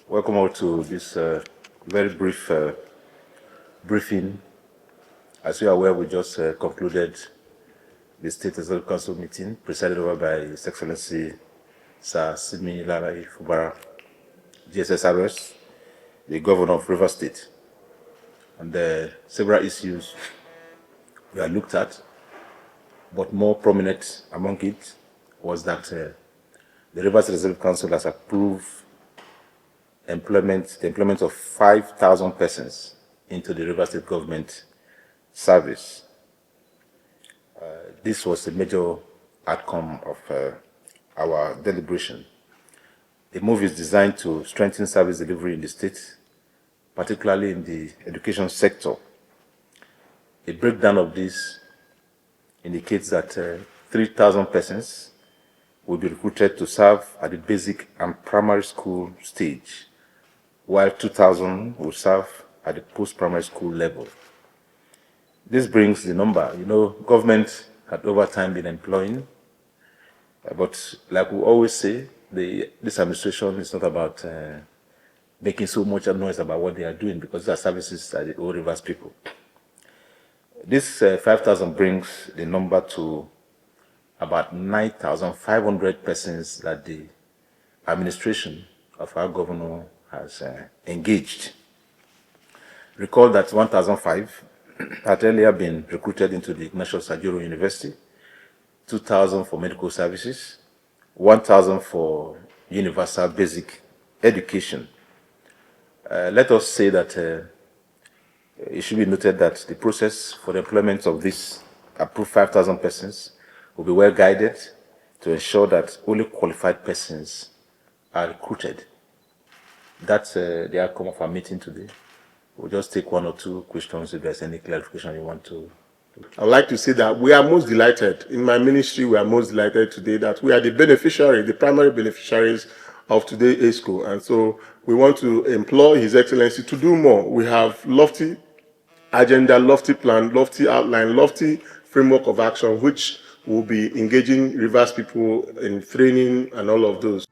Welcome all to this very brief briefing. As you are aware, we just concluded the State Executive Council meeting presided over by His Excellency Sir Siminalayi Fubara, GSSRS, the Governor of Rivers State. And several issues were looked at, but more prominent among it was that the Rivers Executive Council has approved the employment of 5,000 persons into the Rivers State government service. This was a major outcome of our deliberation. The move is designed to strengthen service delivery in the state, particularly in the education sector. A breakdown of this indicates that 3,000 persons will be recruited to serve at the basic and primary school stage, while 2,000 will serve at the post-primary school level. This brings the number. You know, government had over time been employing, but like we always say, this administration is not about making so much noise about what they are doing, because these are services that the old Rivers people. This 5,000 brings the number to about 9,500 persons that the administration of our governor has engaged. Recall that 1,005 had earlier been recruited into the National Sajuro University, 2,000 for medical services, 1,000 for universal basic education. Let us say that it should be noted that the process for the employment of this approved 5,000 persons will be well guided to ensure that only qualified persons are recruited. That's the outcome of our meeting today. We'll just take one or two questions if there's any clarification you want to. I'd like to say that we are most delighted. In my ministry, we are most delighted today that we are the beneficiaries, the primary beneficiaries of today's ESCO. And so we want to implore His Excellency to do more. We have lofty agenda, lofty plan, lofty outline, lofty framework of action, which will be engaging Rivers people in training and all of those.